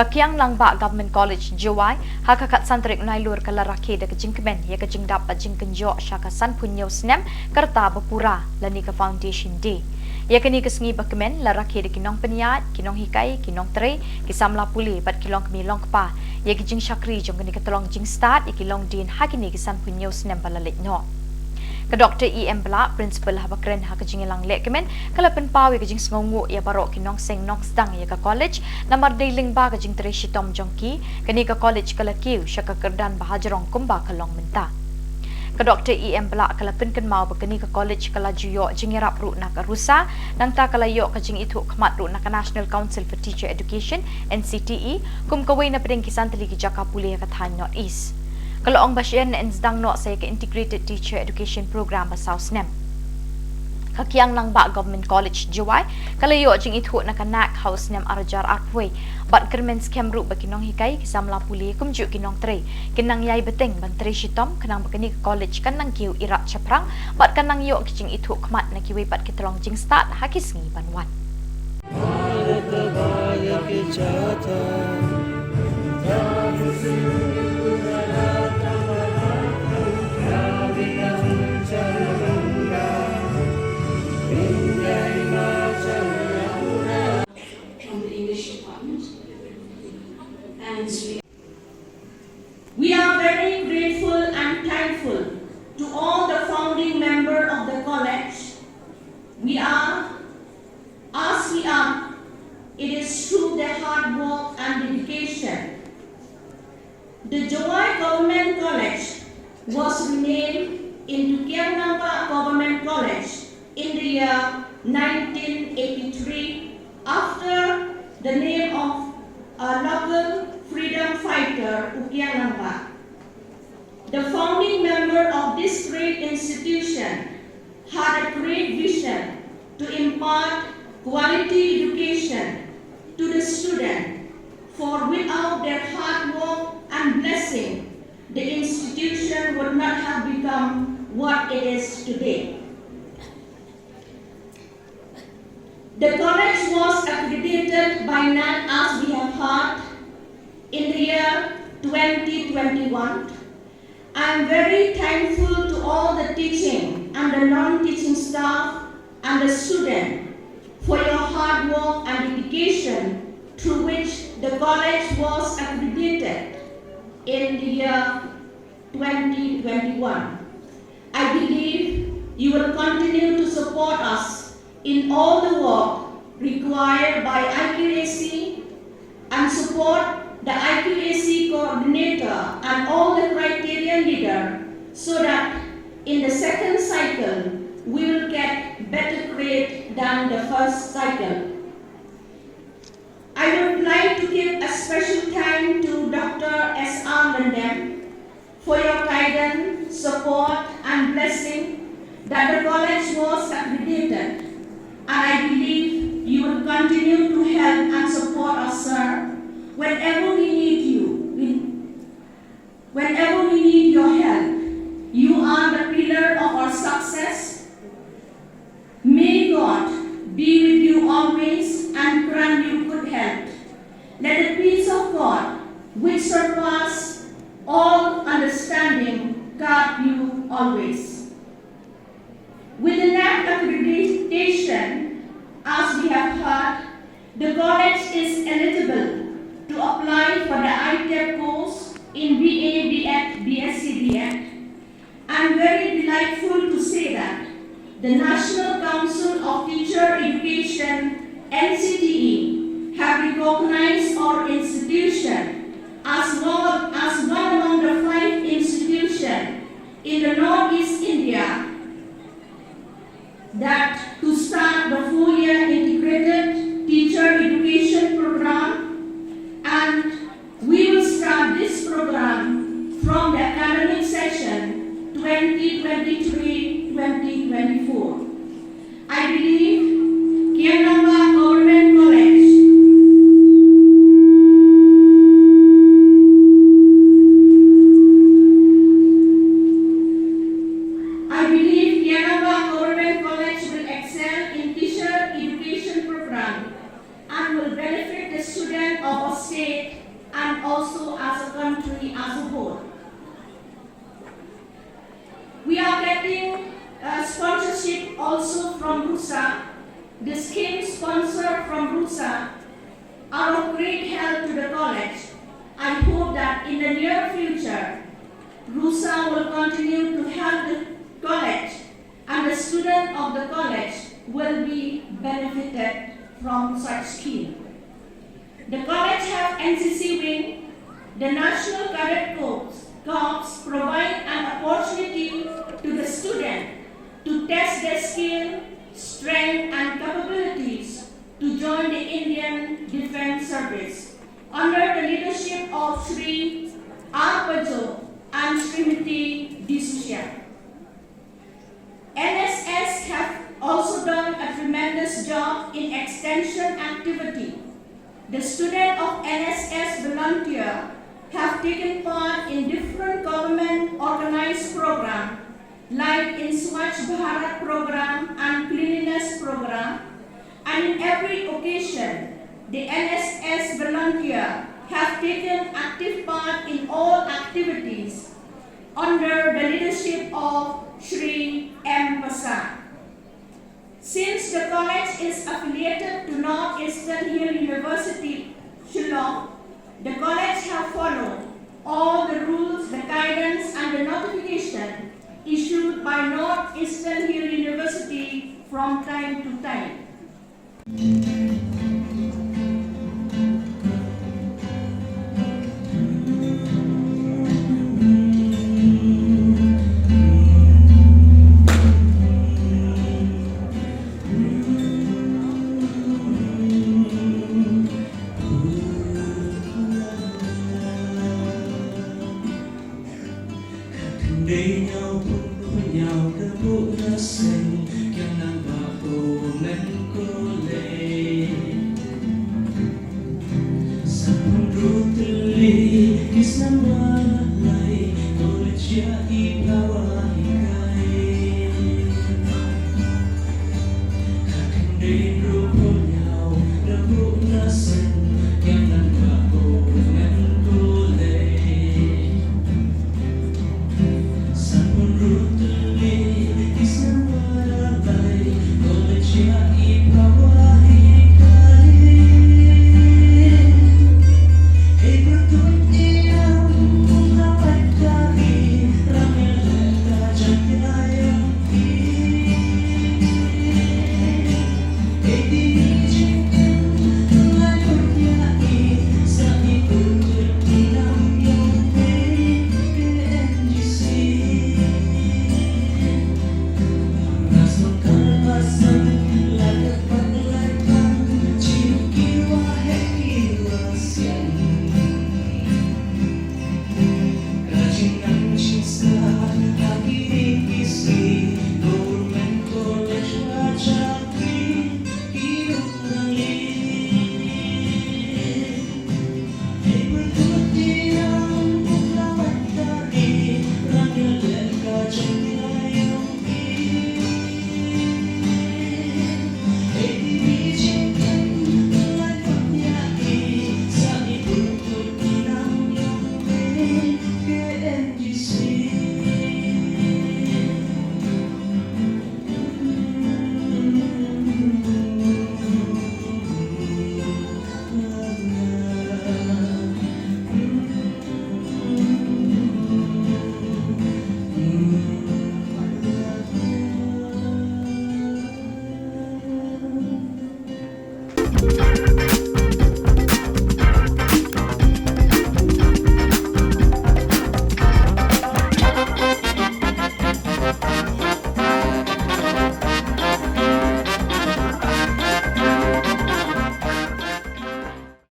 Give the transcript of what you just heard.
Kiang Nangbah Government College Jowai hakakat santrik nailur kala rakhe de kejingkemen ya kejingdap jingkenjo syaka san punyo Snem kerta bepura lani ke foundation day. Ya kini kesengi bakemen la rakhe de kinong peniat, kinong hikai, kinong tre, kisamla puli bat kilong kemilong kepa. Ya kejing syakri jong kini ketolong jing start ikilong din hakini kisan punyo Snem balalit no. Ke Dr. E.M. Belak, Principal Habakren ha kejingilang lek kemen, kala penpawi kejing sengongu ya barok kinong seng nong sedang ya ke college, namar dailing ba kejing tereshi tom jongki, kini ke college kala kiu syaka kerdan bahajarong kumba kalong menta. Ke Dr. E.M. Belak kala penken mau bekeni ke college kala juyo jingirap ru nak rusa, nang ta kala yok kejing itu kemat ru nak National Council for Teacher Education, NCTE, kum kawai na pedeng kisan teli kijaka pulih ke Thai North East. Kalau ong basyan na insdang no sa Integrated Teacher Education Program basaw Snem. Kiang Nangbah Government College Jowai, kalayo jing itho na kanak house Snem arajar artway, bat kermen skem ru ba kinong hikay kisamla puli kumju kinong tre, kinang yay beteng ban tre shitom kanang bakani college kanang kiu irak chaprang, bat kanang yo kijing itho kmat na kiwi bat kitolong jing start hakis ngi banwan. We are very grateful and thankful to all the founding members of the college. It is through their hard work and dedication. The Jowai Government College was renamed into Kiang Government College in the year 1983 after the name of a local freedom fighter, Kiang. The founding member of this great institution had a great vision to impart quality education to the student, for without their hard work and blessing, the institution would not have become what it is today. The college was accredited by NAT, as we have heard, in the year 2021. I am very thankful to all the teaching and the non-teaching staff and the students for your hard work and dedication through which the college was accredited in the year 2021. I believe you will continue to support us in all the work required by IQAC and support the IQAC coordinator and all the criteria leader so that in the second cycle we will get better grade than the first cycle. I would like to give a special thank to Dr. S.R. Snem for your guidance, support and blessing that the college was accredited, and I believe you will continue to help and support us, sir, whenever we need you. Whenever we need your help, you are the pillar of our success. May God be with you always and grant you good health. Let the peace of God, which surpasses all understanding, guard you always. With the NAC accreditation, as we have heard, the college is eligible to apply for the ITEP course in BA, BEd, BSc, BEd. I am very delightful to say that the National Council of Teacher Education, NCTE, have recognized our institution as one among the 5 institutions in the Northeast India that to start the 4-year integrated teacher education program, and we will start this program from the academic session 2023-2024. I believe Kiang Government College and also as a country as a whole. We are getting sponsorship also from RUSA. The schemes sponsored from RUSA are of great help to the college. I hope that in the near future, RUSA will continue to help the college and the student of the college will be benefited from such scheme. The college have NCC wing. The National Cadet Corps provide an opportunity to the student to test their skill, strength and capabilities to join the Indian Defence Service under the leadership of Shri R. Pajo and Srimati D'Souza. NSS have also done a tremendous job in extension activity. The students of NSS volunteer have taken part in different government organized programs like in Swachh Bharat program and cleanliness program, and in every occasion the NSS volunteer have taken active part in all activities under the leadership of Shri M. Prasad. Since the college is affiliated to Northeastern Hill University, Shillong, the college have followed all the rules, the guidance and the notification issued by Northeastern Hill University from time to time. Để nhau với nhau cơ bộ đã sinh Kiang Nangbah cô men cô lê Sa pun rutili kis Nangbah lai Cô lê chia